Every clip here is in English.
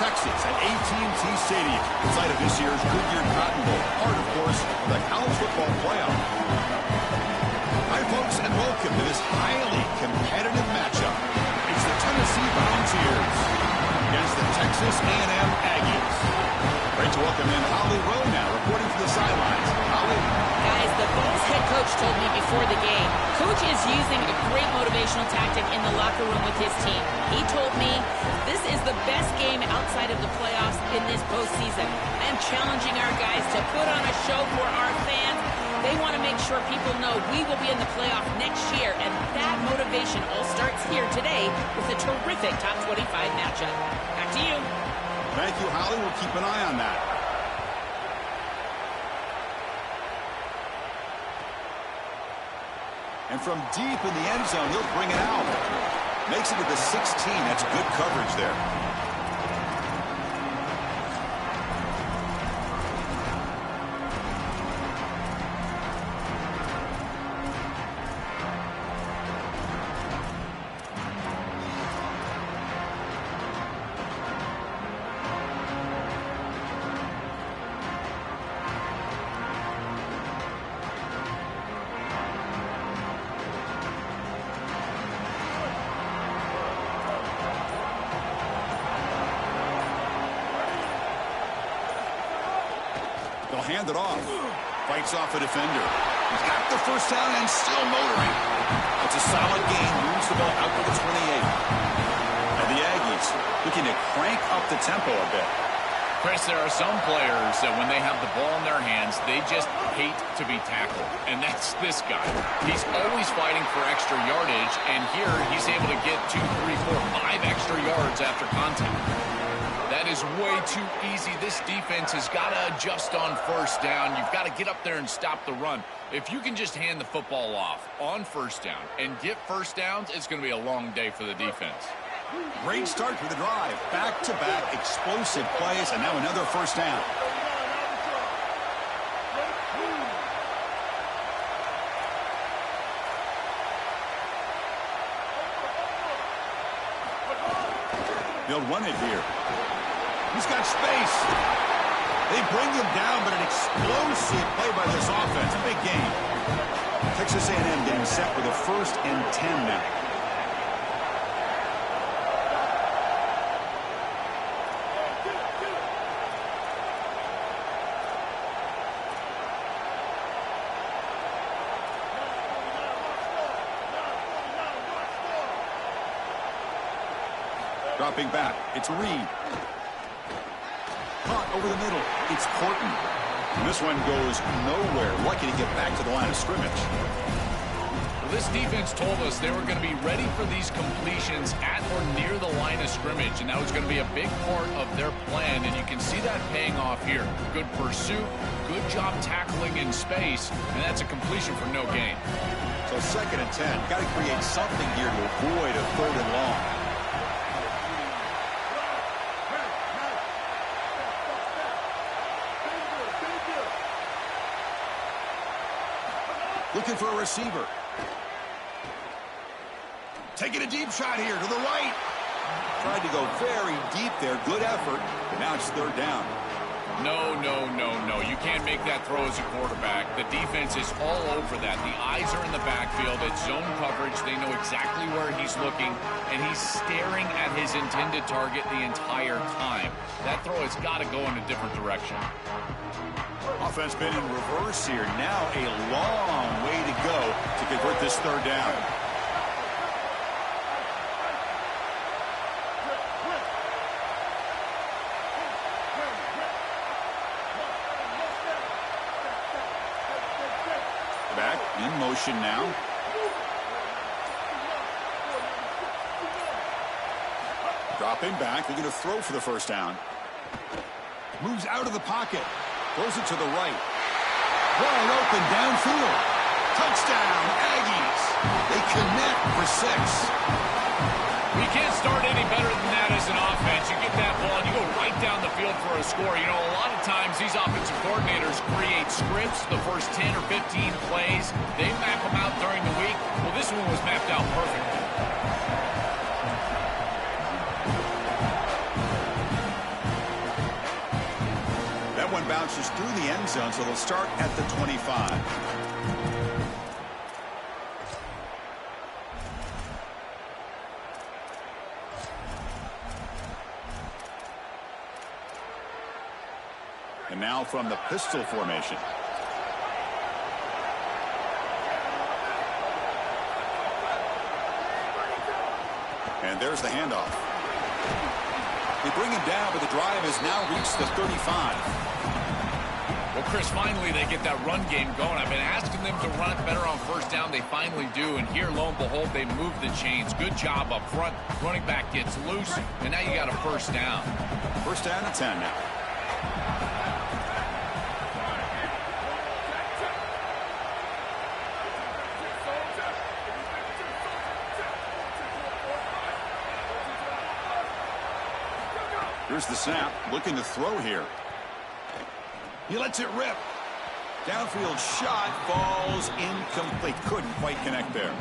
Texas at AT&T Stadium, the site of this year's Goodyear Cotton Bowl, part, of course, of the college football playoff. Hi, folks, and welcome to this highly competitive matchup. It's the Tennessee Volunteers against the Texas A&M Aggies. Great to welcome in Holly Rowe now, reporting from the sidelines. Holly. Guys, the Bulls head coach told me before the game, Coach is using a great motivational tactic in the locker room with his team. He told me this is the best game outside of the playoffs in this postseason. I am challenging our guys to put on a show for our fans. They want to make sure people know we will be in the playoff next year, and that motivation all starts here today with a terrific top 25 matchup. Back to you. Thank you, Holly. We'll keep an eye on that. And from deep in the end zone, he'll bring it out. Makes it to the 16. That's good coverage there. They'll hand it off. Fights off a defender. He's got the first down and still motoring. It's a solid gain. Moves the ball out to the 28. And the Aggies looking to crank up the tempo a bit. Chris, there are some players that when they have the ball in their hands, they just hate to be tackled. And that's this guy. He's always fighting for extra yardage, and here he's able to get 2, 3, 4, 5 extra yards after contact. That is way too easy. This defense has got to adjust on first down. You've got to get up there and stop the run. If you can just hand the football off on first down and get first downs, it's going to be a long day for the defense. Great start for the drive. Back-to-back explosive plays, and now another first down. They'll run it here. He's got space. They bring him down, but an explosive play by this offense. Big game. Texas A&M getting set with a 1st and 10 now. Dropping back. It's Reed. Caught over the middle. It's Corton. And this one goes nowhere. Lucky to get back to the line of scrimmage. Well, this defense told us they were going to be ready for these completions at or near the line of scrimmage, and that was going to be a big part of their plan, and you can see that paying off here. Good pursuit, good job tackling in space, and that's a completion for no gain. So 2nd and 10. Got to create something here to avoid a 3rd and long. Looking for a receiver. Taking a deep shot here to the right. Tried to go very deep there. Good effort. But now it's 3rd down. No, no, no, no. You can't make that throw as a quarterback. The defense is all over that. The eyes are in the backfield. It's zone coverage. They know exactly where he's looking, and he's staring at his intended target the entire time. That throw has got to go in a different direction. Offense been in reverse here. Now a long way to go to convert this 3rd down. Back in motion now. Dropping back. They're going to throw for the 1st down. Moves out of the pocket. Throws it to the right. Wide open downfield. Touchdown, Aggies. They connect for 6. You can't start any better than that as an offense. You get that ball and you go right down the field for a score. You know, a lot of times these offensive coordinators create scripts, the first 10 or 15 plays. They map them out during the week. Well, this one was mapped out perfectly. one bounces through the end zone, so they'll start at the 25. And now from the pistol formation. And there's the handoff. They bring him down, but the drive has now reached the 35. Well, Chris, finally they get that run game going. I've been asking them to run it better on first down. They finally do, and here, lo and behold, they move the chains. Good job up front. Running back gets loose, and now you got a first down. First down and 10 now. Here's the snap, looking to throw here. He lets it rip. Downfield shot falls incomplete. Couldn't quite connect there.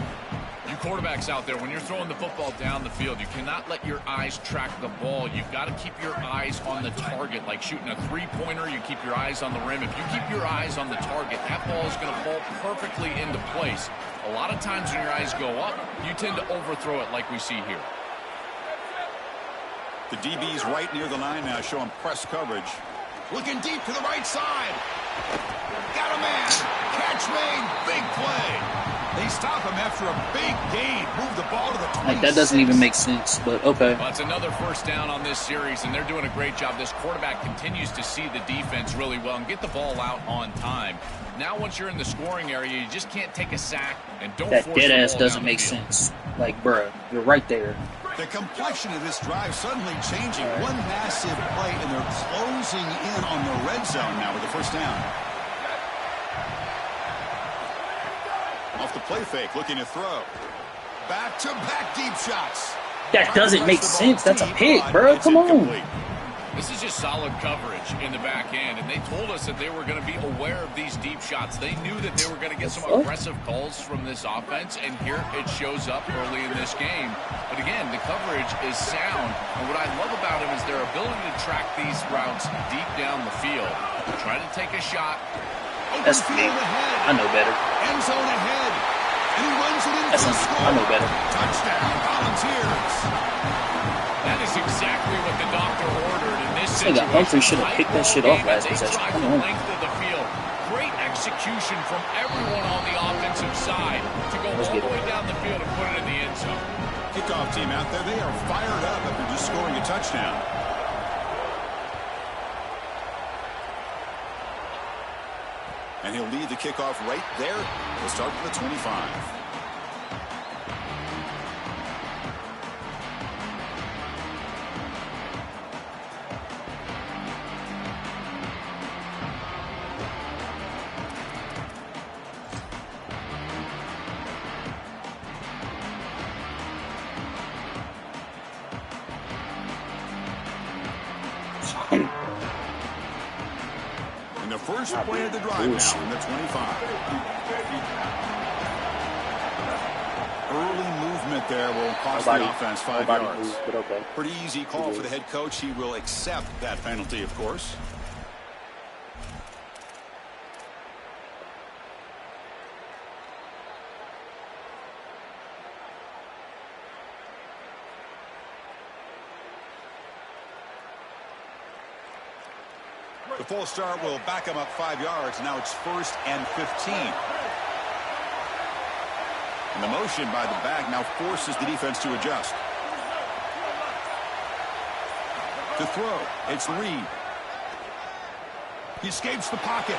You quarterbacks out there, when you're throwing the football down the field, you cannot let your eyes track the ball. You've got to keep your eyes on the target. Like shooting a three-pointer, you keep your eyes on the rim. If you keep your eyes on the target, that ball is going to fall perfectly into place. A lot of times when your eyes go up, you tend to overthrow it like we see here. The DB's right near the line now, showing press coverage. Looking deep to the right side. Got a man. Catch made. Big play. They stop him after a big gain. Move the ball to the 26. Like, that doesn't even make sense, but okay. Well, it's another first down on this series, and they're doing a great job. This quarterback continues to see the defense really well and get the ball out on time. Now, once you're in the scoring area, you just can't take a sack and don't That force dead the ass ball doesn't down make the field. sense. Like, bruh, you're right there. The complexion of this drive suddenly changing. One massive play, and they're closing in on the red zone now with the first down. Off the play fake, looking to throw. Back-to-back deep shots. That doesn't make sense. That's a pick, bro. Come on. This is just solid coverage in the back end, and they told us that they were going to be aware of these deep shots. They knew that they were going to get some aggressive calls from this offense, and here it shows up early in this game. But again, the coverage is sound, and what I love about them is their ability to track these routes deep down the field. Try to take a shot. That's me. I know better. End zone ahead, and he runs it in That's for the score. I know better. Touchdown, Volunteers. That is exactly what the doctor ordered in this Nigga, situation. Humphrey should have picked that shit off last They possession. drive Come the on. length of the field. Great execution from everyone on the offensive side to go all the way down the field and put it in the end zone. Kickoff team out there, they are fired up after just scoring a touchdown. And he'll lead the kickoff right there. He'll start to the 25. And the first play of the drive now in the 25. Early movement there will cost the offense 5 yards. Moves, but okay. Pretty easy call for the head coach. He will accept that penalty, of course. The full start will back him up 5 yards. Now it's 1st and 15. And the motion by the back now forces the defense to adjust. To throw, it's Reed. He escapes the pocket.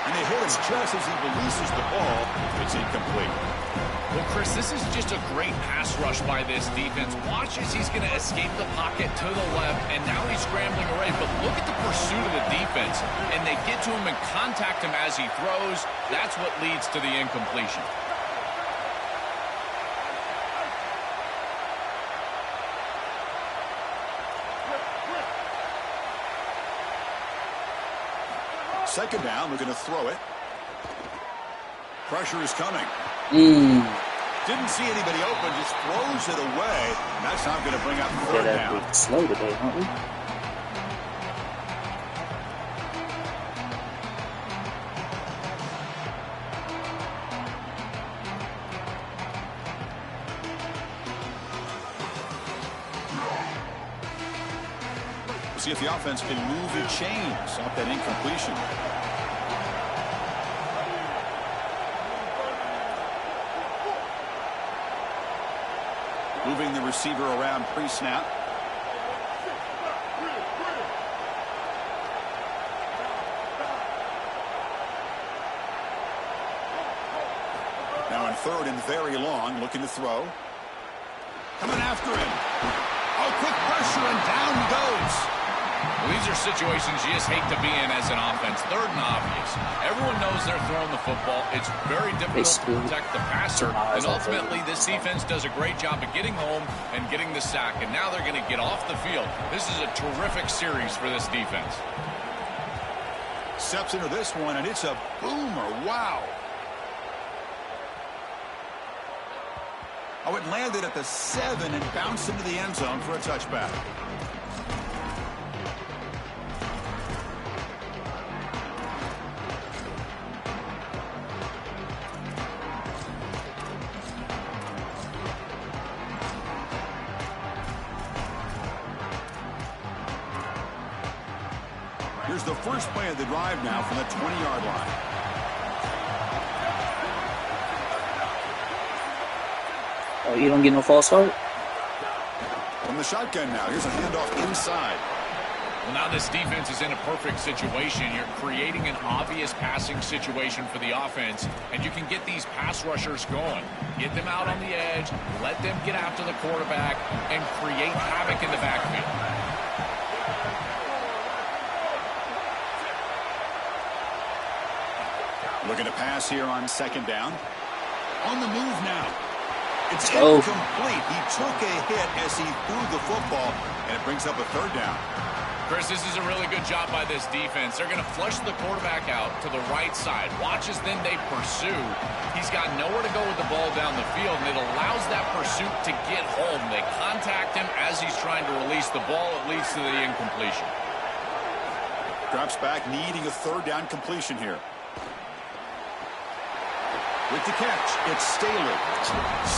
And they hit him just as he releases the ball. It's incomplete. Well, Chris, this is just a great pass rush by this defense. Watch as he's going to escape the pocket to the left, and now he's scrambling away. But look at the pursuit of the defense. And they get to him and contact him as he throws. That's what leads to the incompletion. Second down, we're going to throw it. Pressure is coming. Didn't see anybody open, just throws it away. And that's not going to bring up third down. Slow today, aren't we? see if the offense can move the chains off that incompletion. Moving the receiver around pre-snap. Now on 3rd and very long, looking to throw. Coming after him. Oh, quick pressure, and down he goes. Well, these are situations you just hate to be in as an offense. 3rd and obvious. Everyone knows they're throwing the football. It's very difficult to protect the passer. And ultimately, this defense does a great job of getting home and getting the sack. And now they're going to get off the field. This is a terrific series for this defense. Steps into this one, and it's a boomer. Wow. Oh, it landed at the 7 and bounced into the end zone for a touchback. Here's the first play of the drive now from the 20-yard line. Oh, you don't get no false start? From the shotgun now, here's a handoff inside. Well, now this defense is in a perfect situation. You're creating an obvious passing situation for the offense, and you can get these pass rushers going. Get them out on the edge, let them get after the quarterback, and create havoc in the backfield. Looking to pass here on 2nd down. On the move now. It's incomplete. He took a hit as he threw the football, and it brings up a 3rd down. Chris, this is a really good job by this defense. They're going to flush the quarterback out to the right side. Watch as then they pursue. He's got nowhere to go with the ball down the field, and it allows that pursuit to get home. They contact him as he's trying to release the ball. It leads to the incompletion. Drops back, needing a 3rd down completion here. With the catch, it's Staley.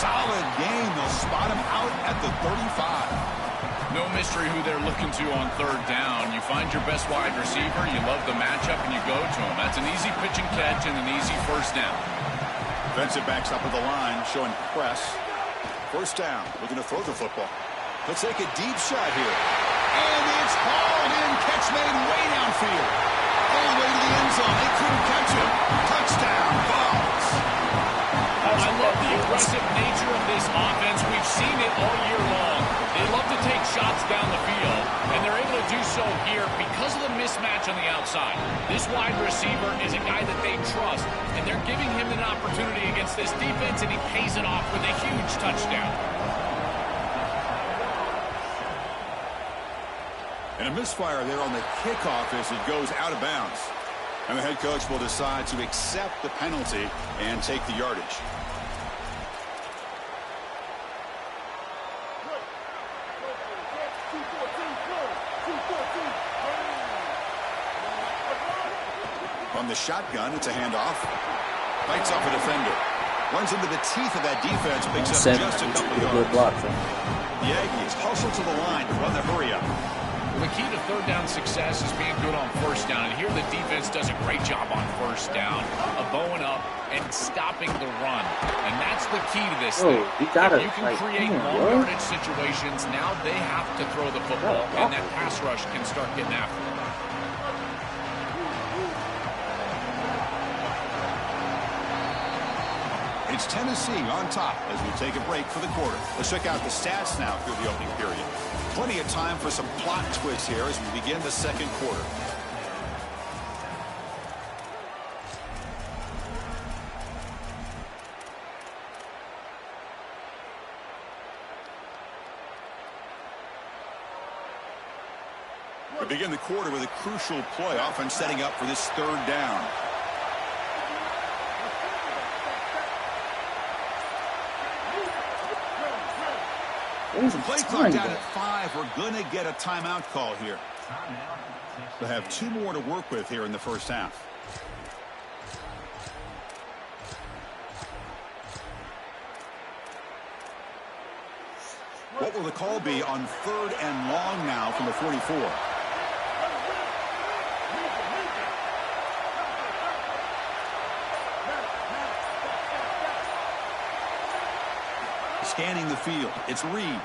Solid game. They'll spot him out at the 35. No mystery who they're looking to on 3rd down. You find your best wide receiver, you love the matchup, and you go to him. That's an easy pitch and catch and an easy 1st down. Defensive backs up at the line, showing press. 1st down, looking to throw the football. Let's take a deep shot here. And it's hauled in. Catch made way downfield. All the way to the end zone. They couldn't catch him. Touchdown, Vols. I love the aggressive nature of this offense. We've seen it all year long. They love to take shots down the field, and they're able to do so here because of the mismatch on the outside. This wide receiver is a guy that they trust, and they're giving him an opportunity against this defense, and he pays it off with a huge touchdown. And a misfire there on the kickoff as it goes out of bounds. And the head coach will decide to accept the penalty and take the yardage. From the shotgun, it's a handoff. Bites off a defender. Runs into the teeth of that defense. Picks up just a couple of yards. Block, the Aggies hustle to the line to run the hurry up. Well, the key to 3rd down success is being good on 1st down. And here the defense does a great job on 1st down of bowing up and stopping the run. And that's the key to this thing. You gotta, if you can create long yardage situations, now they have to throw the football, and that pass rush can start getting after them. It's Tennessee on top as we take a break for the quarter. Let's check out the stats now through the opening period. Plenty of time for some plot twists here as we begin the 2nd quarter. We begin the quarter with a crucial play, offense setting up for this 3rd down. Play clock down at 5. We're going to get a timeout call here. We'll have 2 more to work with here in the 1st half. What will the call be on 3rd and long now from the 44? scanning the field. It's Reed.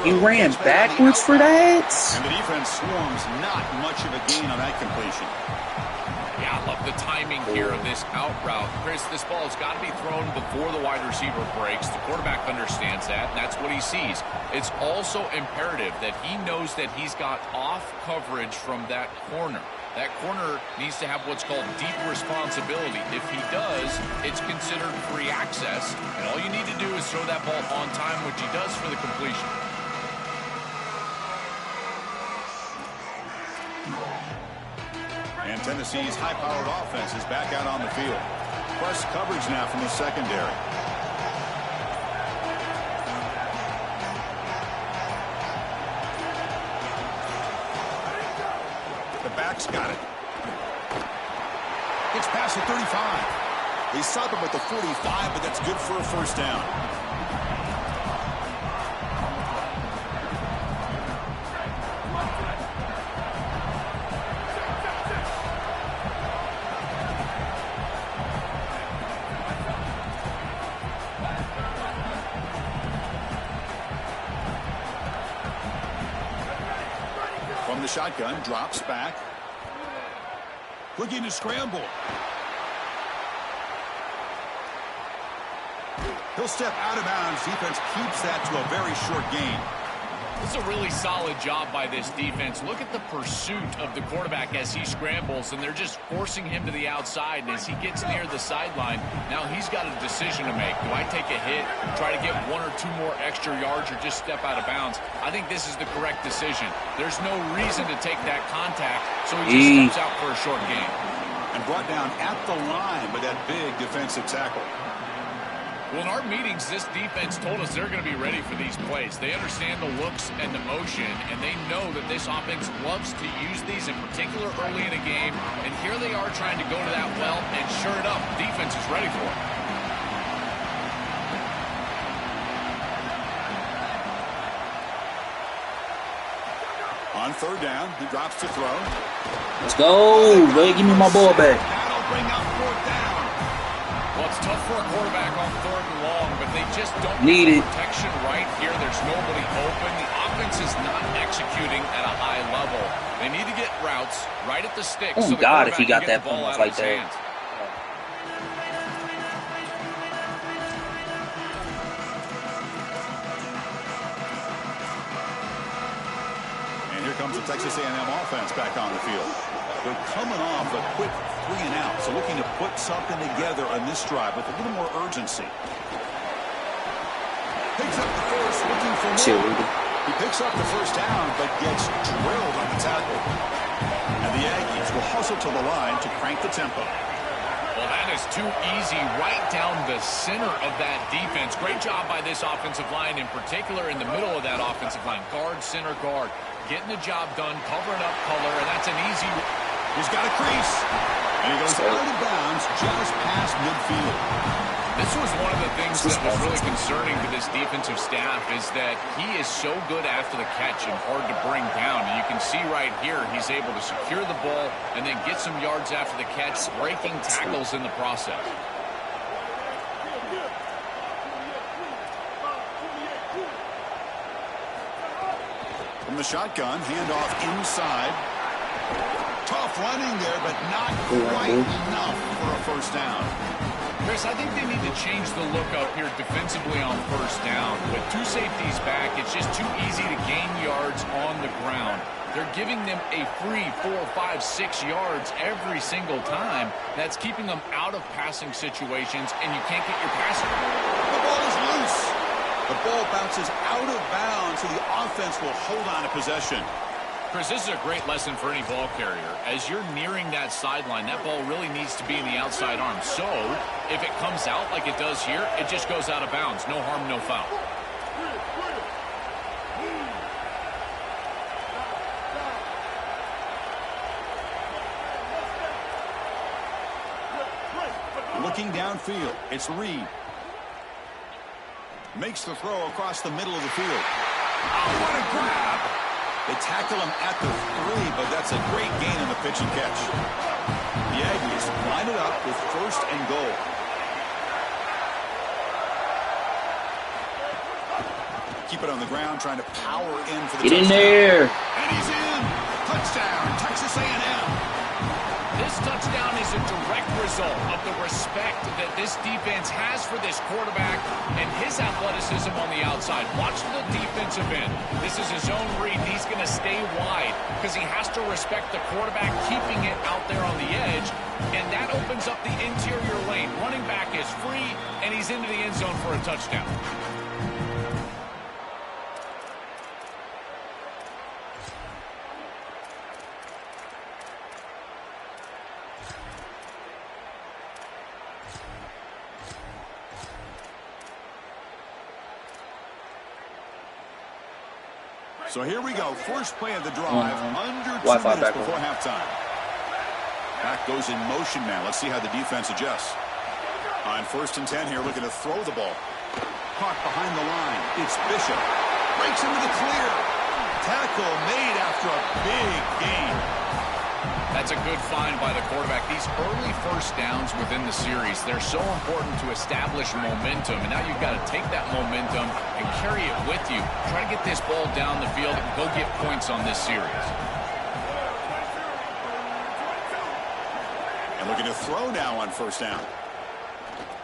He ran backwards for that? And the defense swarms, not much of a gain on that completion. Yeah, I love the timing here of this out route. Chris, this ball has got to be thrown before the wide receiver breaks. The quarterback understands that, and that's what he sees. It's also imperative that he knows that he's got off coverage from that corner. That corner needs to have what's called deep responsibility. If he does, it's considered free access, and all you need to do is throw that ball on time, which he does for the completion. And Tennessee's high-powered offense is back out on the field. Press coverage now from the secondary. The back's got it. It's past the 35. They stop him at the 45, but that's good for a first down. From the shotgun, drops back. Looking to scramble. He'll step out of bounds. Defense keeps that to a very short gain. This is a really solid job by this defense. Look at the pursuit of the quarterback as he scrambles, and they're just forcing him to the outside. And as he gets near the sideline, now he's got a decision to make. Do I take a hit, try to get 1 or 2 more extra yards, or just step out of bounds? I think this is the correct decision. There's no reason to take that contact, so he just steps out for a short gain. And brought down at the line by that big defensive tackle. Well, in our meetings, this defense told us they're going to be ready for these plays. They understand the looks and the motion, and they know that this offense loves to use these, in particular early in a game. And here they are trying to go to that well, and sure enough, defense is ready for it. On third down, he drops to throw. Let's go. Ray, give me my ball back. That'll bring up fourth down. Well, it's tough for a quarterback on 3rd and long, but they just don't need it. Protection right here. There's nobody open. The offense is not executing at a high level. They need to get routes right at the stick. Oh, so God, if he got that ball out like that. Hands. And here comes the Texas A&M offense back on the field. They're coming off a quick 3 and out, so looking to put something together on this drive with a little more urgency. Picks up the first, looking for more. He picks up the first down, but gets drilled on the tackle. And the Aggies will hustle to the line to crank the tempo. Well, that is too easy right down the center of that defense. Great job by this offensive line, in particular in the middle of that offensive line. Guard, center, guard. Getting the job done, covering up color, and that's an easy... He's got a crease. And he goes out of bounds just past midfield. This was one of the things that was really concerning to this defensive staff, is that he is so good after the catch and hard to bring down. And you can see right here, he's able to secure the ball and then get some yards after the catch, breaking tackles in the process. From the shotgun, handoff inside. Tough running there, but not quite enough for a first down. Chris, I think they need to change the look up here defensively on first down. With 2 safeties back, it's just too easy to gain yards on the ground. They're giving them a free 4, 5, 6 yards every single time. That's keeping them out of passing situations, and you can't get your passing. The ball is loose. The ball bounces out of bounds, so the offense will hold on to possession. Chris, this is a great lesson for any ball carrier. As you're nearing that sideline, that ball really needs to be in the outside arm. So, if it comes out like it does here, it just goes out of bounds. No harm, no foul. Looking downfield, it's Reed. Makes the throw across the middle of the field. Oh, what a grab! They tackle him at the 3, but that's a great gain in the pitch and catch. The Aggies line it up with 1st and goal. keep it on the ground, trying to power in for the Get touchdown. in there. And he's in. Touchdown, Texas A&M. This touchdown is a direct result of the respect that this defense has for this quarterback and his athleticism on the outside. Watch the defensive end. This is his own read. He's going to stay wide because he has to respect the quarterback keeping it out there on the edge, and that opens up the interior lane. Running back is free, and he's into the end zone for a touchdown. So here we go. First play of the drive, under 2 Wi-Fi minutes back before on. halftime. Back goes in motion now. Let's see how the defense adjusts. On 1st and 10 here, looking to throw the ball. Caught behind the line. It's Bishop. Breaks into the clear. Tackle made after a big gain. That's a good find by the quarterback. These early first downs within the series, they're so important to establish momentum. And now you've got to take that momentum and carry it with you. Try to get this ball down the field and go get points on this series. And looking to throw now on 1st down.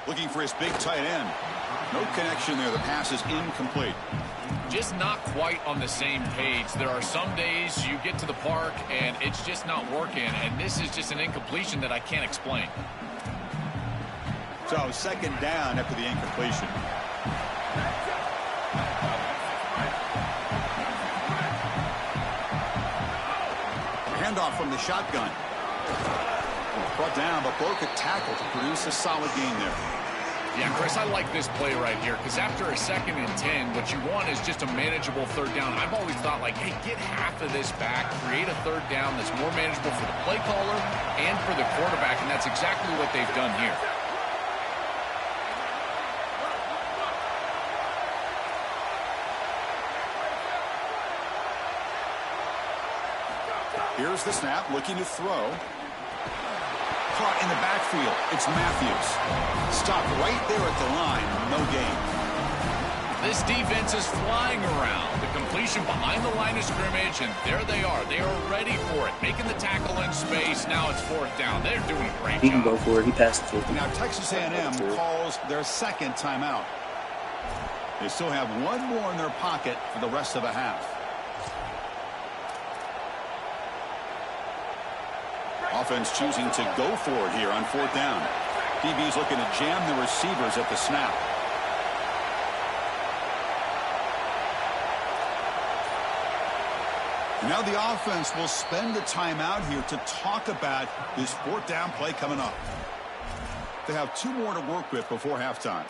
Looking for his big tight end. No connection there. The pass is incomplete. Just not quite on the same page. There are some days you get to the park and it's just not working, and this is just an incompletion that I can't explain. So 2nd down after the incompletion. Handoff from the shotgun. Brought down, but broke a tackle to produce a solid gain there. Yeah, Chris, I like this play right here because after a 2nd and 10, what you want is just a manageable 3rd down. I've always thought, like, hey, get half of this back, create a 3rd down that's more manageable for the play caller and for the quarterback, and that's exactly what they've done here. Here's the snap, looking to throw. Caught in the backfield. It's Matthews. Stopped right there at the line. No gain. This defense is flying around. The completion behind the line of scrimmage, and there they are. They are ready for it. Making the tackle in space. Now it's 4th down. They're doing a great job. He can go for it. He passed it to him. Now Texas A&M calls their 2nd timeout. They still have one more in their pocket for the rest of the half. Offense choosing to go for it here on 4th down. DB's looking to jam the receivers at the snap. Now the offense will spend the timeout here to talk about this 4th down play coming up. They have 2 more to work with before halftime.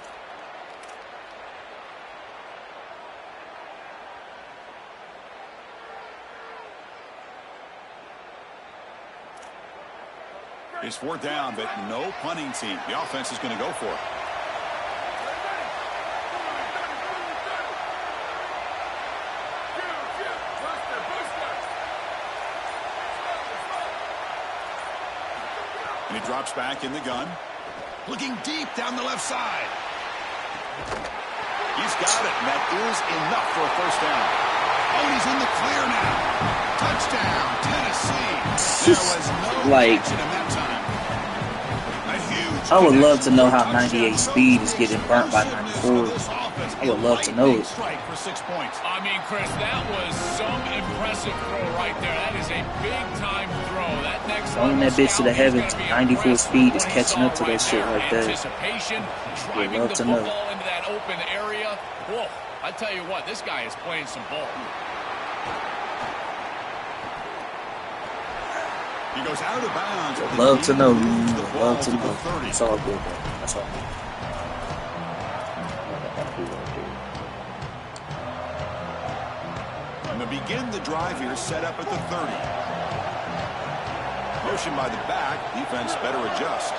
It's 4th down, but no punting team. The offense is going to go for it. And he drops back in the gun. Looking deep down the left side. He's got it, and that is enough for a 1st down. Oh, he's in the clear now. Touchdown, Tennessee. There was no action in that time. I would love to know how 98 speed is getting burnt by 94. I would love to know it. I mean, Chris, that was some impressive throw right there. That is a big-time throw. That next Throwing that bitch to the heavens, 94 speed is catching up to that shit right there. Would love to know. Into that open area. Whoa, I tell you what, this guy is playing some ball. He goes out of bounds. Love to know. Love to know. It's all good, bro. That's all good. And to begin the drive here, set up at the 30. Motion by the back. Defense better adjust.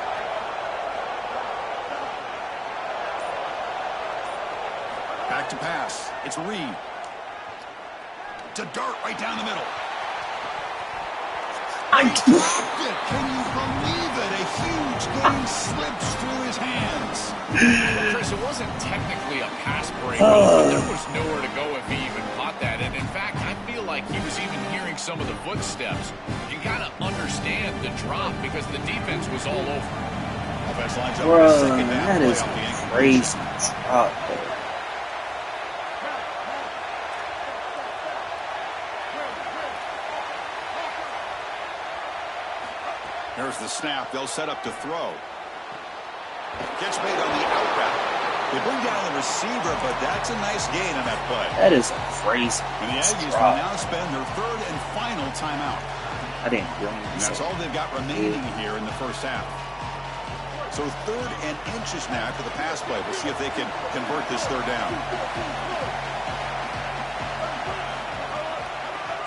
Back to pass. It's Reed. To dart right down the middle. Can you believe it? A huge game slips through his hands. Well, Chris, it wasn't technically a pass break, but there was nowhere to go if he even caught that. And in fact, I feel like he was even hearing some of the footsteps. You got to understand the drop because the defense was all over. Offense lines up Bro, for a second down that play is off the crazy drop, bro. Here's the snap. They'll set up to throw. Catch made on the out route. They bring down the receiver, but that's a nice gain on that play. That is crazy. And the Aggies drop. will now spend their third and final timeout. I didn't really And that's all they've got remaining here in the first half. So third and inches now for the pass play. We'll see if they can convert this third down.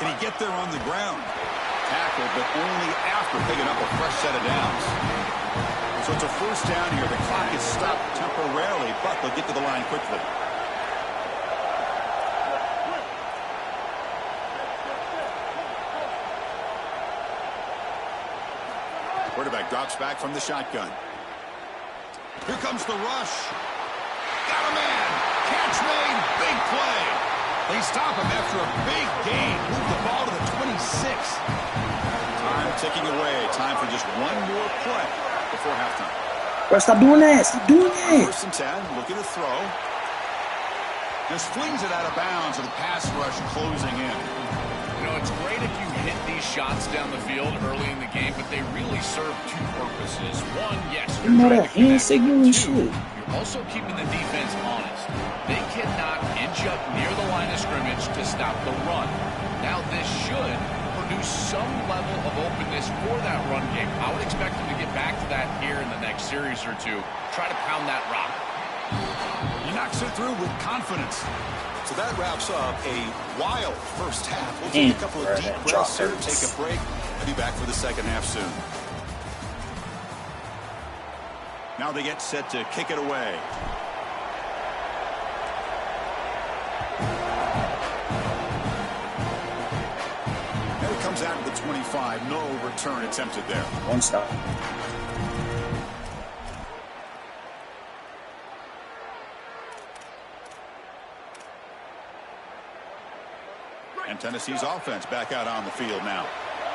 Can he get there on the ground? Tackle, but only after picking up a fresh set of downs. So it's a first down here. The clock is stopped temporarily, but they'll get to the line quickly. Quarterback drops back from the shotgun. Here comes the rush. Got a man. Catch made. Big play. They stop him after a big gain. Move the ball to the 26. Time ticking away. Time for just one more play before halftime. Bro, stop doing that. Stop doing that. First and 10. Looking to throw. Just flings it out of bounds with the pass rush closing in. You know, it's great if you hit these shots down the field early in the game, but they really serve two purposes. One, yes, you're You know trying that to hand connect. signal and Two, shit. you're also keeping the defense honest. They cannot inch up near the line of scrimmage to stop the run. Now, this should produce some level of openness for that run game. I would expect them to get back to that here in the next series or two. Try to pound that rock. He knocks it through with confidence. So that wraps up a wild first half. We'll take a couple of deep breaths here, take a break, and be back for the second half soon. Now they get set to kick it away. And it comes out of the 25. No return attempted there. One stop. And Tennessee's offense back out on the field now.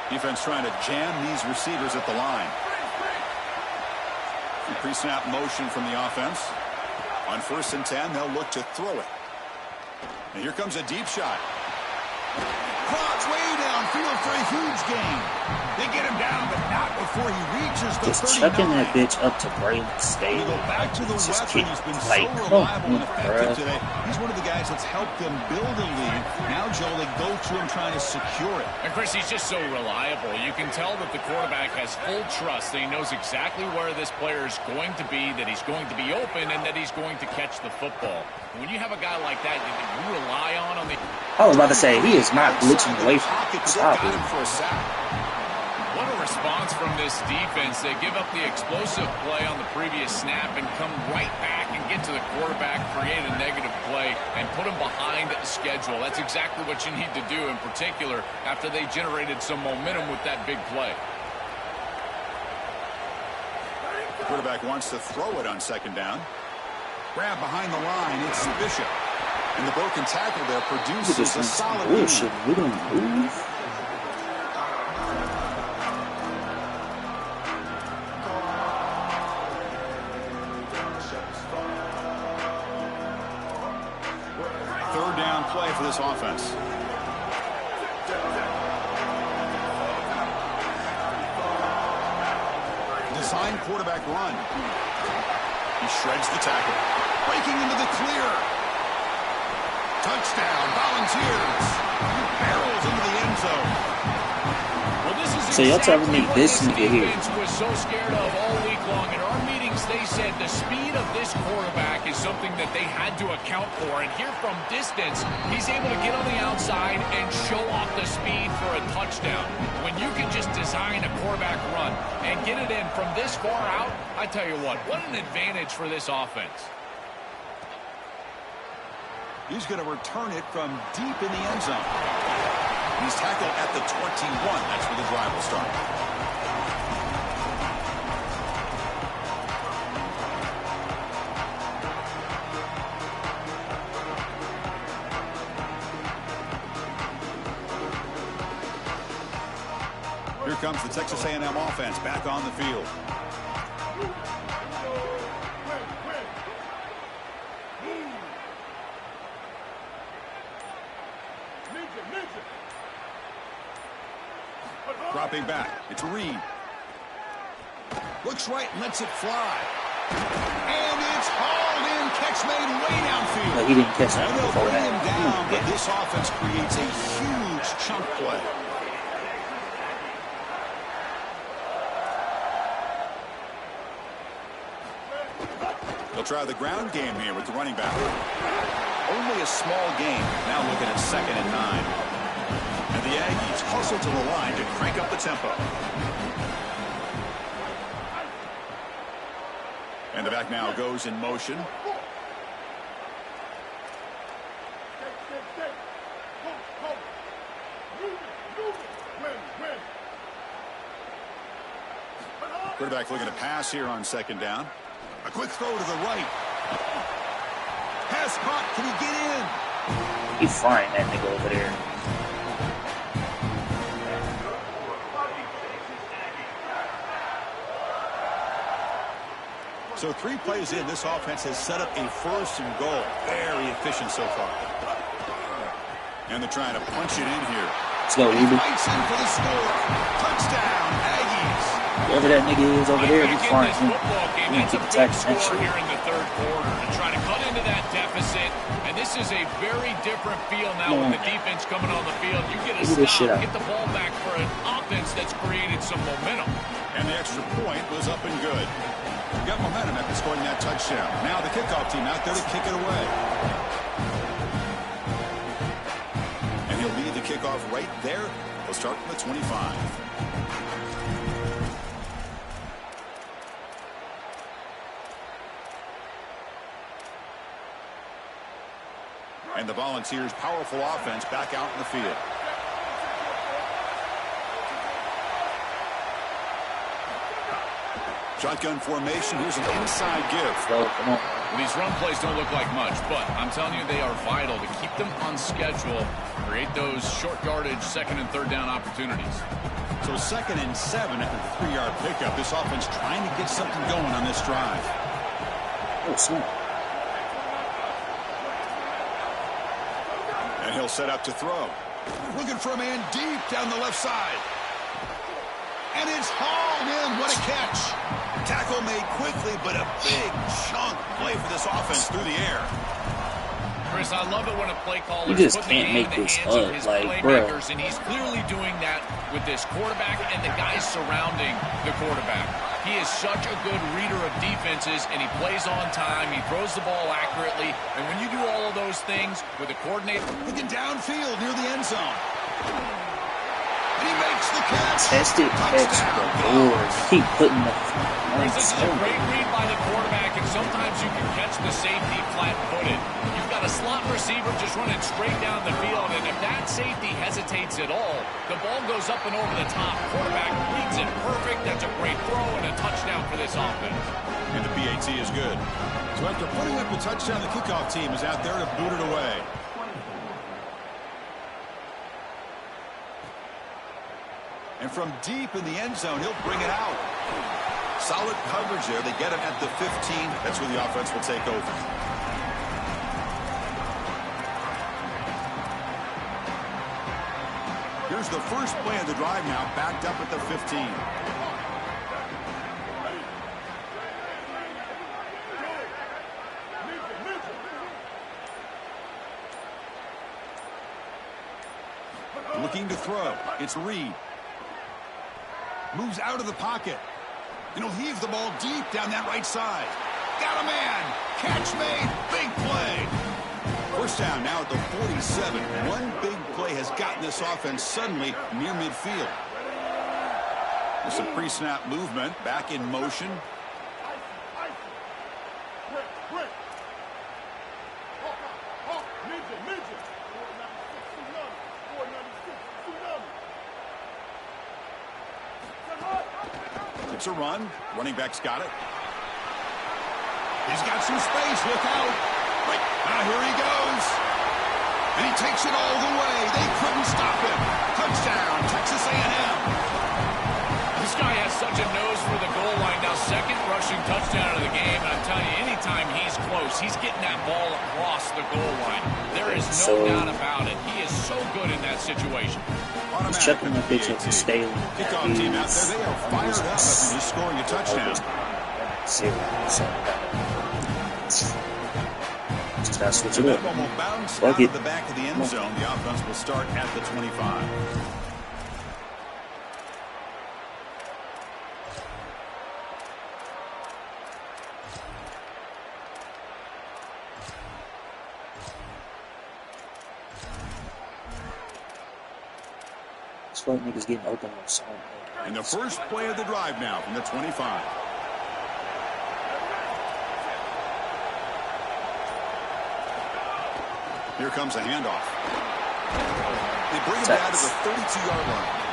Defense trying to jam these receivers at the line. Pre-snap motion from the offense. On first and 10, they'll look to throw it. And here comes a deep shot. Cross way downfield for a huge gain. They get him down, but not before he reaches the 39. Just chucking that bitch up to Braylon State. We go back to the Just weapon. kick, He's been like, so come reliable and on, effective bruh. today. He's one of the guys that's helped them build a lead. Now, Joe, they go to him trying to secure it. And Chris, he's just so reliable. You can tell that the quarterback has full trust that he knows exactly where this player is going to be, that he's going to be open, and that he's going to catch the football. When you have a guy like that, you rely on the... I was about to say, he is not glitching away from it. Stop Got it. him for a sack. What a response from this defense. They give up the explosive play on the previous snap and come right back and get to the quarterback, create a negative play, and put him behind the schedule. That's exactly what you need to do, in particular, after they generated some momentum with that big play. The quarterback wants to throw it on second down. Grab behind the line. It's Bishop. And the broken tackle there produces a solid bullshit. We don't move. Third down play for this offense. Design quarterback run. He shreds the tackle. Breaking into the clear. Touchdown, Volunteers. Barrels into the end zone. Well, this is So y'all telling me exactly what this nigga here. defense was so scared of all week long. In our meetings, they said the speed of this quarterback is something that they had to account for. And here from distance, he's able to get on the outside and show off the speed for a touchdown. When you can just design a quarterback run and get it in from this far out, I tell you what an advantage for this offense. He's going to return it from deep in the end zone. He's tackled at the 21. That's where the drive will start. Here comes the Texas A&M offense back on the field. Dropping back. It's Reed. Looks right and lets it fly. And it's hauled in. Catch made way downfield. No, he didn't catch that And they'll before bring him that. down, but this offense creates a huge chunk play. They'll try the ground game here with the running back. Only a small game. Now looking at 2nd and 9. And the Aggies hustle to the line to crank up the tempo. And the back now goes in motion. Quarterback looking to pass here on 2nd down. A quick throw to the right. Pass caught. Can he get in? He's frying that nigga over there. So 3 plays in, this offense has set up a 1st and goal. Very efficient so far. And they're trying to punch it in here. Let's go, He Ruby. fights in for the score. Touchdown, Aggies. Whoever that nigga is over there, he's frying him. Football game, We need that's to a keep big attacking that score shit. here in the 3rd quarter to try to cut into that deficit. And this is a very different feel now with the defense coming on the field. You get a Figure this shit stop, out. get the ball back for an offense that's created some momentum. And the extra point was up and good. Got momentum after scoring that touchdown. Now the kickoff team out there to kick it away. And he'll lead the kickoff right there. We'll start from the 25. And the Volunteers' powerful offense back out in the field. Shotgun formation. Here's an inside give. So, come on. These run plays don't look like much, but I'm telling you they are vital to keep them on schedule, create those short yardage 2nd and 3rd down opportunities. So 2nd and 7 after the 3-yard pickup. This offense trying to get something going on this drive. Oh, snap. And he'll set up to throw. Looking for a man deep down the left side. And it's hauled in. What a catch. Tackle made quickly, but a big chunk play for this offense through the air. Chris, I love it when a play caller You just puts the can't game make in the this hands of up, his like, playmakers, and he's clearly doing that with this quarterback and the guys surrounding the quarterback. He is such a good reader of defenses, and he plays on time. He throws the ball accurately, and when you do all of those things with a coordinator, Looking downfield near the end zone. And he makes the catch. Tested extra doors. Keep putting the... Chris, this is a great read by the quarterback, and sometimes you can catch the safety flat-footed. You've got a slot receiver just running straight down the field, and if that safety hesitates at all, the ball goes up and over the top. Quarterback reads it perfect. That's a great throw and a touchdown for this offense. And the PAT is good. So after putting up the touchdown, the kickoff team is out there to boot it away. And from deep in the end zone, he'll bring it out. Solid coverage there. They get him at the 15. That's where the offense will take over. Here's the first play of the drive now, backed up at the 15. Looking to throw. It's Reed. Moves out of the pocket. And he'll heave the ball deep down that right side. Got a man. Catch made. Big play. First down now at the 47. One big play has gotten this offense suddenly near midfield. There's some pre-snap movement. Back in motion. It's a run. Running back's got it. He's got some space. Look out. Right. Now here he goes. And he takes it all the way. They couldn't stop him. Touchdown, Texas A&M. This guy has such a nose for the goal line. Now, second rushing touchdown of the game. And I'm telling you, anytime he's close, he's getting that ball across the goal line. There is no doubt about it. He is so good in that situation. He's checking the pitch up to Staley. Kickoff team out there. They are fired up after just scoring a touchdown. Just gotta switch it The up. ball will bounce Fuck out it. of the back of the end zone. The offense will start at the 25. This fuck nigga's getting open on something. And the first play of the drive now from the 25. Here comes a handoff. They bring him down to the 32-yard line.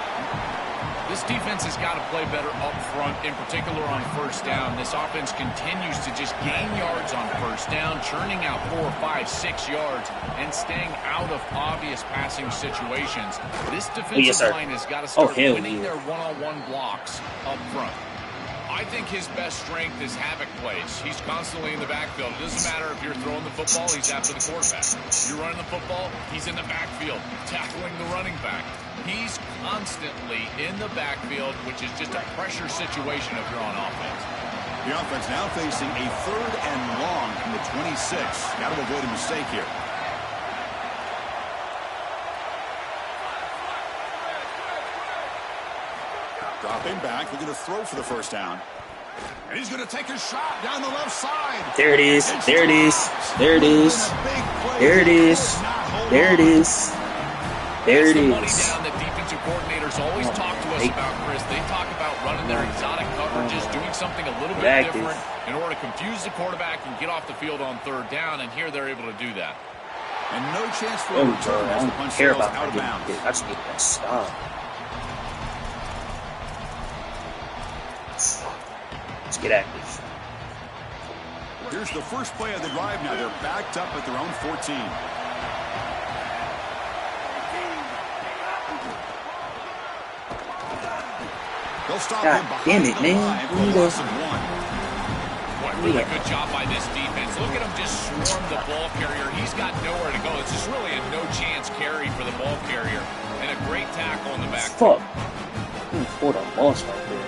This defense has got to play better up front, in particular on first down. This offense continues to just gain yards on first down, churning out 4, 5, 6 yards, and staying out of obvious passing situations. This defensive line has got to start winning their one-on-one blocks up front. I think his best strength is havoc plays. He's constantly in the backfield. It doesn't matter if you're throwing the football, he's after the quarterback. If you're running the football, he's in the backfield, tackling the running back. He's constantly in the backfield, which is just a pressure situation if you're on offense. The offense now facing a 3rd and long from the 26. Got to avoid a mistake here. Dropping back, looking to throw for the first down. And he's going to take a shot down the left side. There it is. There it is. There it is. There it is. There it is. There it is. Money down that defensive coordinators always talk to us about, Chris. They talk about running their exotic coverages, doing something a little bit different in order to confuse the quarterback and get off the field on 3rd down, and here they're able to do that. And no chance for a return as the punch goes out of bounds. I just need that stop. Let's get active. Here's the first play of the drive now. They're backed up at their own 14. They'll stop him behind the line for a loss of 1. What a really good job by this defense. Look at him just swarm the ball carrier. He's got nowhere to go. It's just really a no-chance carry for the ball carrier. And a great tackle in the back. Fuck. What a loss right there.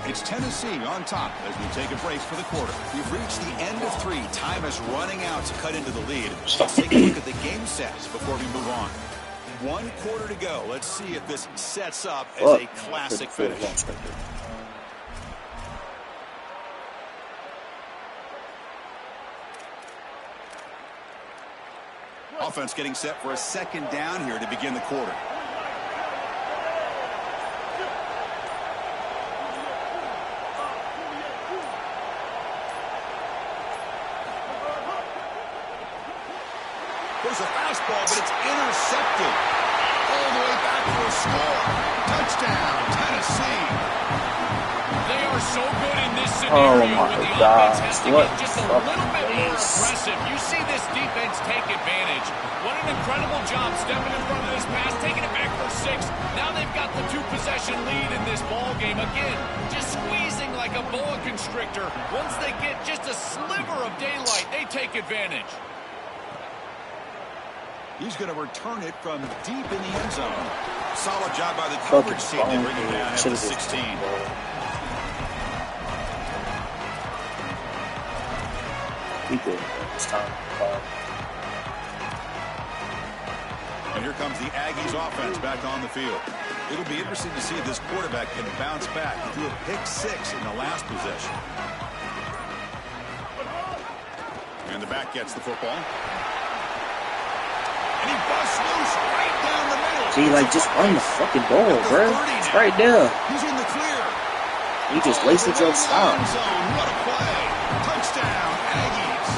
It's Tennessee on top as we take a break for the quarter. We've reached the end of 3. Time is running out to cut into the lead. Let's take a look at the game stats before we move on. 1 quarter to go. Let's see if this sets up as a classic finish. Offense getting set for a 2nd down here to begin the quarter. There's a fastball, but it's intercepted. All the way back for a score. Touchdown, Tennessee. They are so good in this scenario when the offense has to get just a little bit more aggressive. You see this defense take advantage. What an incredible job stepping in front of this pass, taking it back for 6. Now they've got the 2-possession lead in this ball game. Again, just squeezing like a boa constrictor. Once they get just a sliver of daylight, they take advantage. He's going to return it from deep in the end zone. Solid job by the coverage team to bring him down at the 16. We good. It's time. And here comes the Aggies offense back on the field. It'll be interesting to see if this quarterback can bounce back. He threw a pick 6 in the last possession. And the back gets the football. And he busts loose right down the middle. See, like, just run the fucking ball, bro. It's right there. He's in the clear. You just wasted your stop. What a play. Touchdown, Aggies.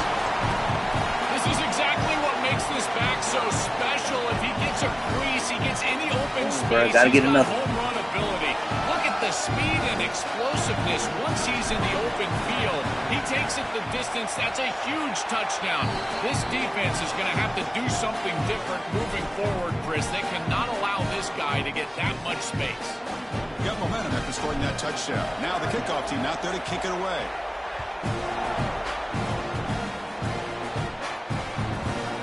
This is exactly what makes this back so special. If he gets a crease, he he gets any open space, bro, gotta get he's got another. home run ability. Look at the speed and explosiveness. Once he's in the open field, he takes it the distance. That's a huge touchdown. This defense is going to have to do something different moving forward, Chris. They cannot allow this guy to get that much space. Got momentum after scoring that touchdown. Now the kickoff team out there to kick it away.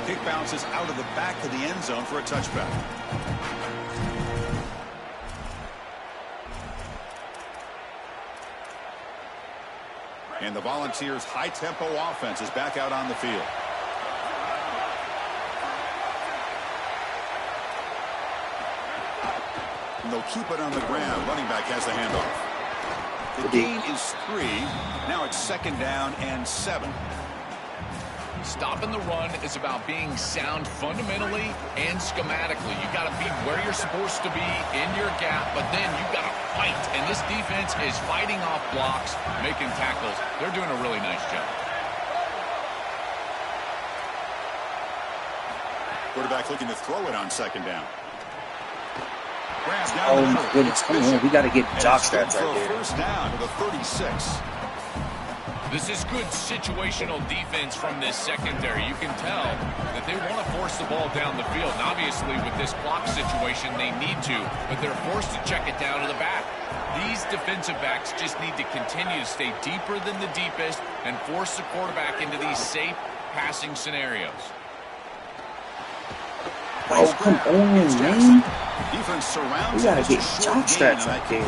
Kick bounces out of the back of the end zone for a touchback. And the Volunteers' high-tempo offense is back out on the field. And they'll keep it on the ground. Running back has the handoff. The gain is 3. Now it's 2nd down and 7. Stopping the run is about being sound fundamentally and schematically. You got to be where you're supposed to be in your gap, but then you got to fight. And this defense is fighting off blocks, making tackles. They're doing a really nice job. Quarterback looking to throw it on 2nd down. Oh my goodness, come on, we got to get jock stats right there. First down to the 36. This is good situational defense from this secondary. You can tell that they want to force the ball down the field. And obviously, with this clock situation, they need to, but they're forced to check it down to the back. These defensive backs just need to continue to stay deeper than the deepest and force the quarterback into these safe passing scenarios. Oh, come on, man. Defense surrounds. We got to get jock stats right there.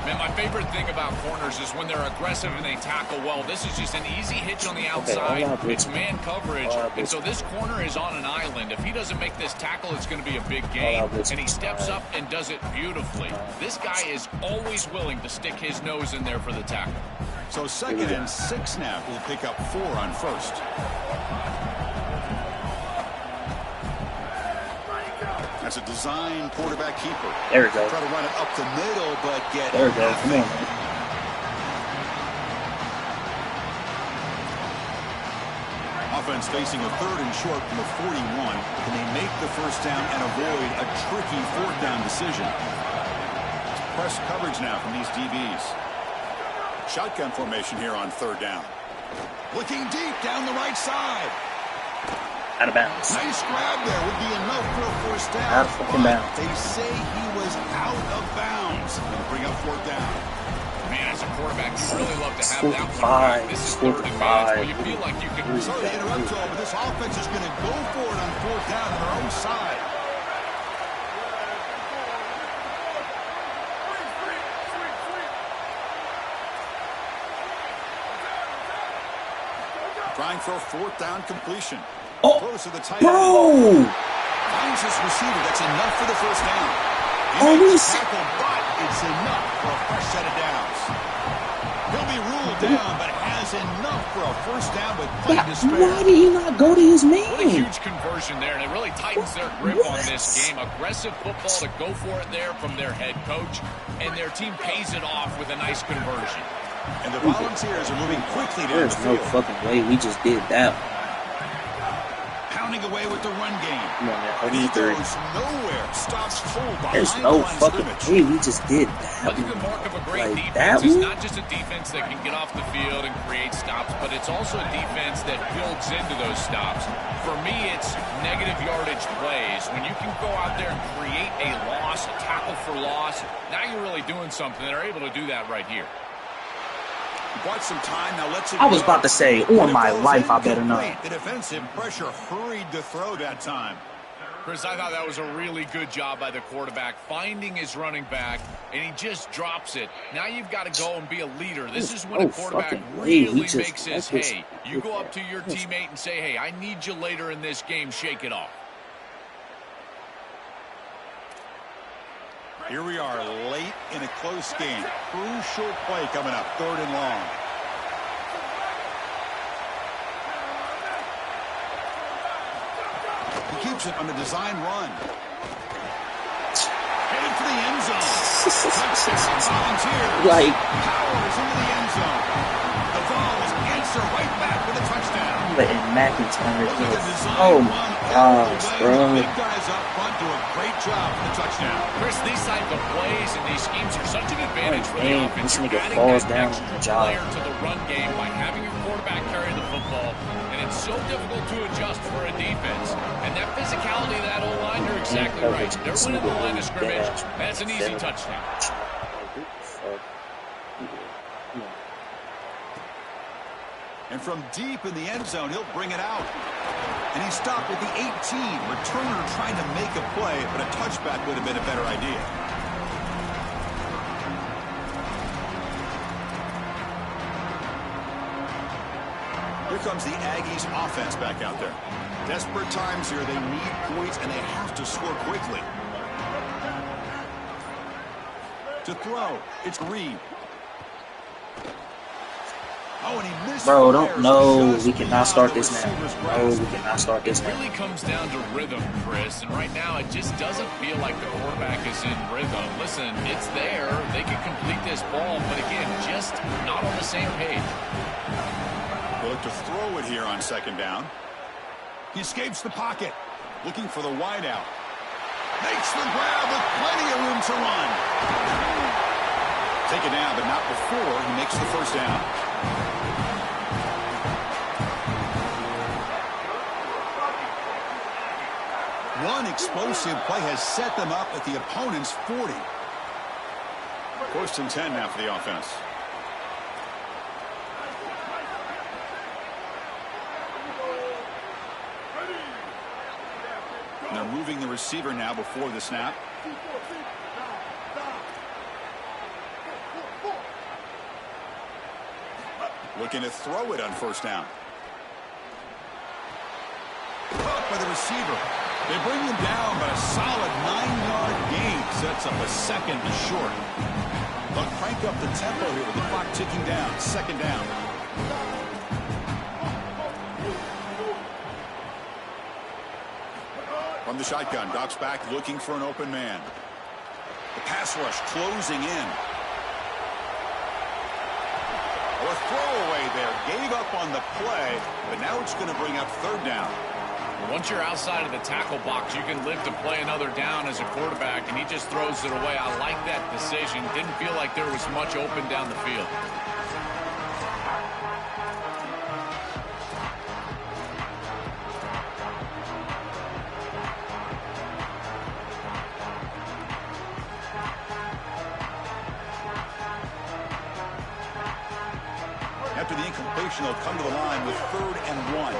Man, my favorite thing about corners is when they're aggressive and they tackle well. This is just an easy hitch on the outside. It's man coverage, and so this corner is on an island. If he doesn't make this tackle, it's going to be a big gain, and he steps up and does it beautifully. This guy is always willing to stick his nose in there for the tackle. So 2nd and 6 now. We'll pick up 4 on 1st. That's a design quarterback keeper. There we go. Try to run it up the middle, but get there we go. Come on, man. Offense facing a 3rd and short from the 41. Can they make the first down and avoid a tricky 4th down decision? Press coverage now from these DBs. Shotgun formation here on 3rd down. Looking deep down the right side. Out of bounds. Nice grab there. Would be enough for a first down. Out of fucking bounds. They say he was out of bounds. They'll bring up 4th down. Man, as a quarterback, you really love to have that one. Five. This is 3rd and man. Well, you feel like you can. Sorry to interrupt, Joe, but this offense is going to go for it on 4th down on their own side. Trying for a 4th down completion. Oh, Throws to the tight bro! end. Finds his receiver. That's enough for the first down. He makes the tackle, but it's enough for a fresh set of downs. He'll be ruled down, but has enough for a first down with plenty to spare. Why did he not go to his man? What a huge conversion there, and it really tightens their grip on this game. Aggressive football to go for it there from their head coach, and their team pays it off with a nice conversion. And the Volunteers are moving quickly down There's the no field. fucking way we just did that. Pounding away with the run game. Come on, man. And he goes nowhere. Stops full behind There's the no line of fucking scrimmage. way we just did that. But the good mark of a great Like defense that is one? not just a defense that can get off the field and create stops, but it's also a defense that builds into those stops. For me, it's negative yardage plays. When you can go out there and create a loss, a tackle for loss, now you're really doing something. They're able to do that right here. Bought some time, now let's I was about to say, on my life, I better not. The defensive pressure hurried to throw that time. Chris, I thought that was a really good job by the quarterback, finding his running back, and he just drops it. Now you've got to go and be a leader. This is when a quarterback really makes his hay. You go up to your teammate and say, hey, I need you later in this game. Shake it off. Here we are late in a close game. Crucial play coming up, 3rd and long. He keeps it on the design run. Headed for the end zone. Touchdown, Volunteers. Like, Powers into the end zone. The Vols answer right back with a touchdown. letting McIntyre go. Oh my gosh, bro. Big guys up front do a great job for the touchdown. Chris, these type of plays and these schemes are such an advantage for the offense. This nigga You're adding falls that down extra on the job. player to the run game by having your quarterback carry the football, and it's so difficult to adjust for a defense. And that physicality of that O-line, you're exactly right. They're winning the line of scrimmage. That's an easy touchdown. And from deep in the end zone, he'll bring it out. And he stopped at the 18. Returner trying to make a play, but a touchback would have been a better idea. Here comes the Aggies offense back out there. Desperate times here. They need points, and they have to score quickly. To throw, it's Reed. Oh, and he missed. Bro, we cannot start this now. No, we cannot start this now. It really comes down to rhythm, Chris, and right now it just doesn't feel like the quarterback is in rhythm. Listen, it's there. They can complete this ball, but again, just not on the same page. They'll look to throw it here on second down. He escapes the pocket, looking for the wideout. Makes the grab with plenty of room to run. Take it down, but not before he makes the first down. One explosive play has set them up at the opponent's 40. First and 10 now for the offense. They're moving the receiver now before the snap. Looking to throw it on first down. Caught by the receiver. They bring him down, but a solid 9-yard gain sets up a second and short. They'll crank up the tempo here with the clock ticking down. Second down. From the shotgun, drops back looking for an open man. The pass rush closing in. A throwaway there. Gave up on the play, but now it's going to bring up third down. Once you're outside of the tackle box, you can live to play another down as a quarterback, and he just throws it away. I like that decision. Didn't feel like there was much open down the field. After the incompletion, they'll come to the line with 3rd and 1.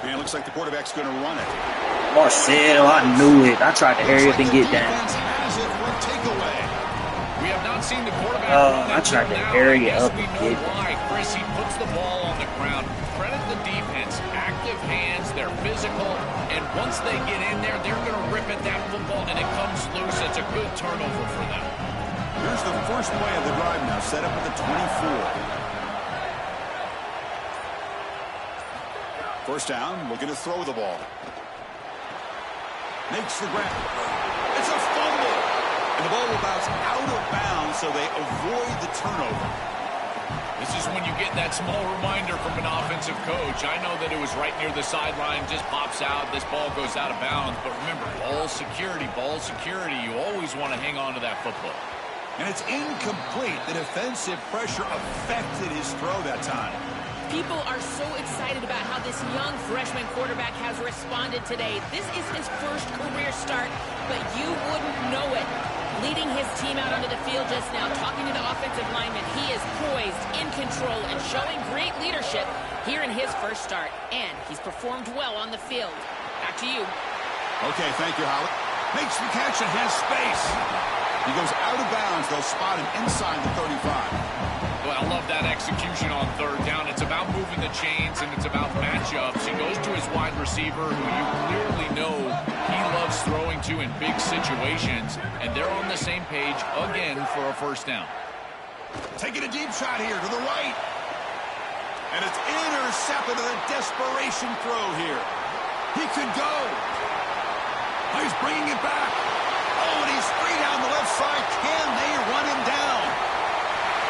And it looks like the quarterback's going to run it. Marcel, I knew it. I tried to hurry up and get down. We have not seen the quarterback. I tried to hurry up and get down. Chris, he puts the ball on the ground. Credit the defense. Active hands. They're physical. And once they get in there, they're going to rip at that football, and it comes loose. It's a good turnover for them. Here's the first play of the drive now, set up at the 24. First down, looking to throw the ball. Makes the grab. It's a fumble. And the ball will bounce out of bounds, so they avoid the turnover. This is when you get that small reminder from an offensive coach. I know that it was right near the sideline, just pops out, this ball goes out of bounds. But remember, ball security, you always want to hang on to that football. And it's incomplete. The defensive pressure affected his throw that time. People are so excited about how this young freshman quarterback has responded today. This is his first career start, but you wouldn't know it. Leading his team out onto the field just now, talking to the offensive lineman, he is poised, in control, and showing great leadership here in his first start. And he's performed well on the field. Back to you. Okay, thank you, Holly. Makes the catch and has space. He goes out of bounds. They'll spot him inside the 35. Well, I love that execution on third down. It's about moving the chains, and it's about matchups. He goes to his wide receiver, who you clearly know he loves throwing to in big situations, and they're on the same page again for a first down. Taking a deep shot here to the right. And it's intercepted in a desperation throw here. He could go. He's bringing it back. Oh, and he's free down the left side. Can they run him down?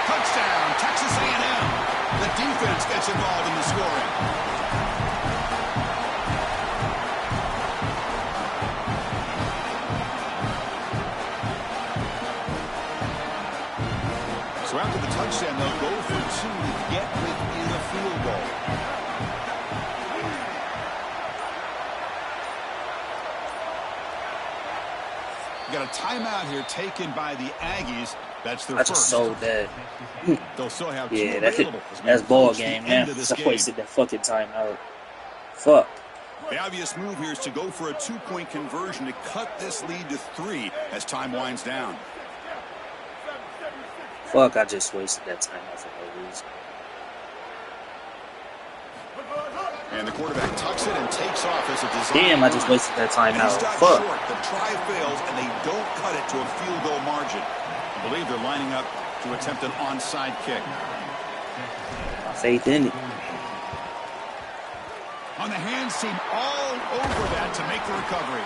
Touchdown, Texas A&M. The defense gets involved in the scoring. So after the touchdown, they'll go for 2 to get within a field goal. Got a timeout here taken by the Aggies. That's their first. I just sold that. They'll still have Yeah, available. that's ball game, man. I wasted that fucking timeout. Fuck. The obvious move here is to go for a 2-point conversion to cut this lead to 3 as time winds down. Fuck, I just wasted that timeout for no reason. And the quarterback tucks it and takes off as a design. Damn, I just wasted that timeout. Fuck. Short. The try fails, and they don't cut it to a field goal margin. I believe they're lining up to attempt an onside kick. My faith in it. On the hands team all over that to make the recovery.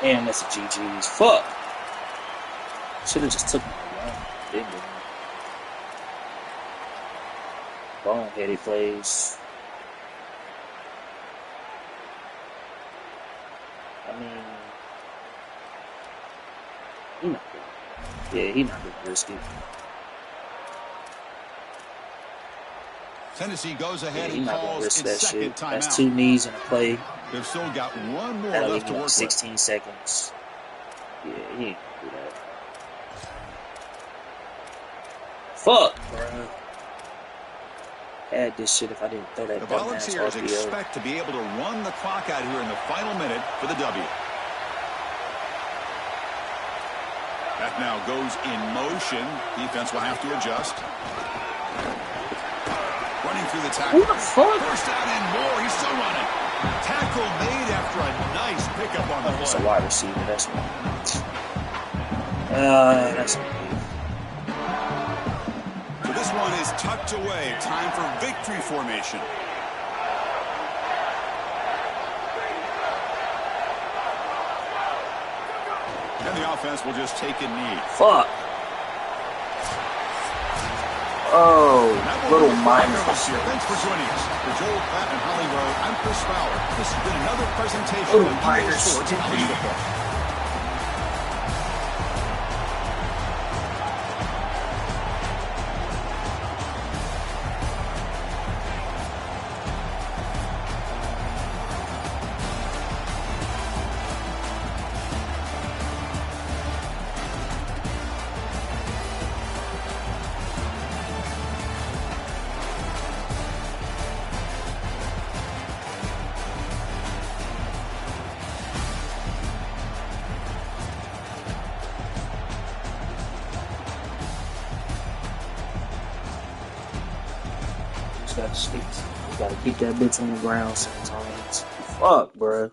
Damn, that's a GG's. Fuck. Should have just took my run. Didn't. Boneheaded plays. I mean, he not good. Yeah, he not good risky. Tennessee goes ahead Yeah, and not gonna calls risk its that second shit. timeout. That's 2 knees in a play. They've still got one more That'll left to leave work 16 with. seconds. Yeah, he ain't gonna do that. Fuck, bro. Had this shit if I didn't throw that The dumbass Volunteers RPO. expect to be able to run the clock out here in the final minute for the W. That now goes in motion. Defense will have to adjust. Running through the tackle. Who the fuck? First down and more. He's still running. Tackle made after a nice pickup on the It's a play. wide receiver. That's one. That's a So this one is tucked away. Time for victory formation. And the offense will just take a knee. fuck. Oh, little minor. Thanks for joining us. For Joel, Pat, and Holly Rowe, I'm Chris Fowler. This has been another presentation Little of minor. EA Sports College Football. Gotta keep that bitch on the ground sometimes. Fuck, bruh.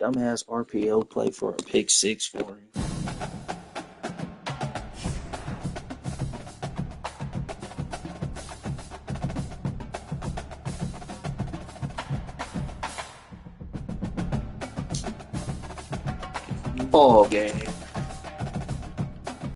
Dumbass RPO play for a pick 6 for him. Ball game.